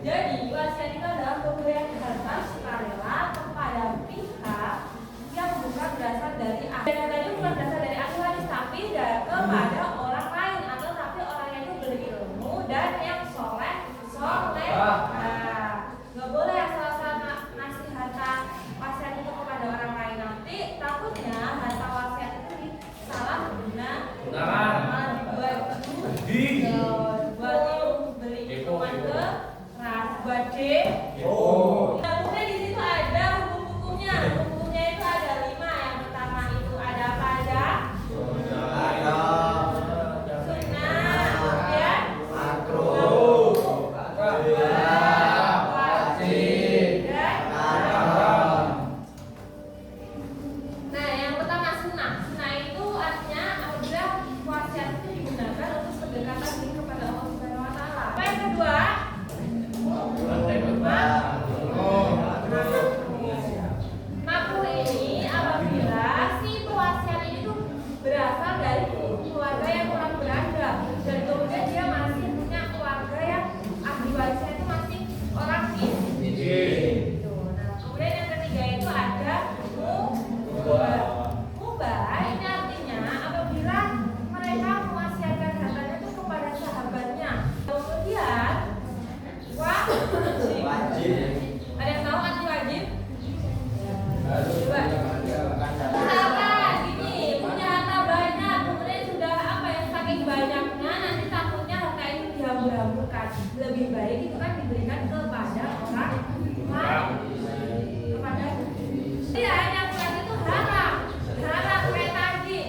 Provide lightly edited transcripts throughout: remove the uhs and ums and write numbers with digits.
Jadi wasiat itu adalah pemberian harta sukarela kepada pihak yang bukan berasal dari ahli. Dan tadi bukan berasal dari ahli waris, tapi kepada orang lain, atau tapi orang itu berilmu dan yang soleh. Nggak boleh asal-asalan ngasih harta wasiat itu kepada orang lain, nanti takutnya harta wasiat itu disalahgunakan buat beli minuman keras, buat kemudian di situ ada hukum-hukumnya. Hukumnya itu ada 5. Yang pertama itu ada apa aja? Sunnah, kemudian makruh, wajib, dan haram. Nah, yang pertama sunnah. Sunnah itu artinya apabila wasiat itu digunakan untuk pendekatan diri kepada Allah Subhanahu wa taala. Yang kedua, makruh ini apabila si pewasiat ini tuh berasal dari keluarga yang kurang berada, dan kemudian dia masih punya keluarga yang ahli warisnya itu masih orang miskin. Nah, kemudian yang ketiga itu ada mubah. Mubah ini artinya apabila mereka mewasiatkan hartanya itu kepada sahabatnya, kemudian wajib. Ada yang tahu arti wajib? Coba. Misalkan gini, punya harta banyak, kemudian sudah saking banyaknya nanti takutnya harta itu dihambur-hamburkan. Lebih baik itu kan diberikan kepada orang lain. Tidak hanya bukan itu haram kayak tadi,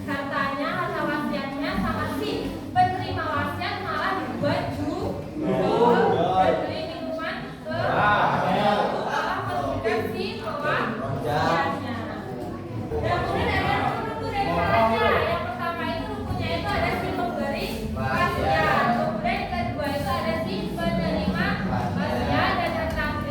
harta wasiatnya sama si penerima wasiat malah dibuat dan beli minuman keras, malah merugikan si pewasiatnya. Dan kemudian ada rukun dari syaratnya. Yang pertama itu rukunnya itu ada si pemberi wasiat, kemudian yang kedua itu ada si penerima wasiat, dan yang terakhir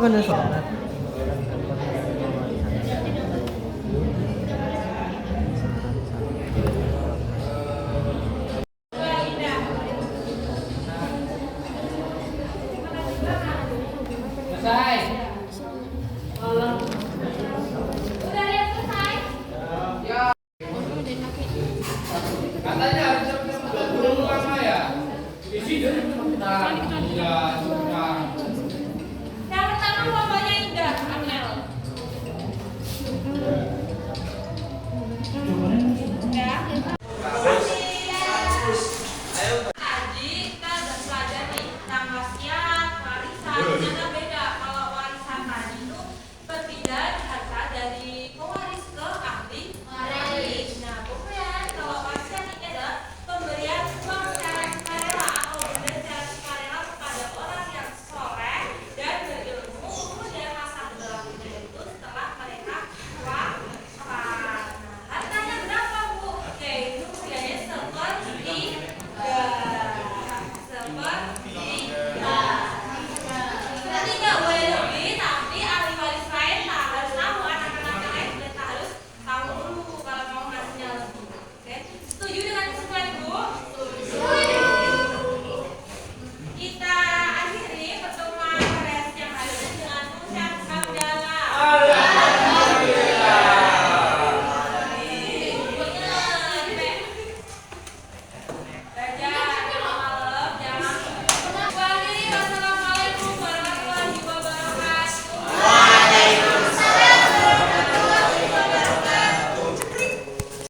bukan saudara. Udah ada yang selesai? Katanya harus cepet dulu lama ya. Isi dari kita. Iya.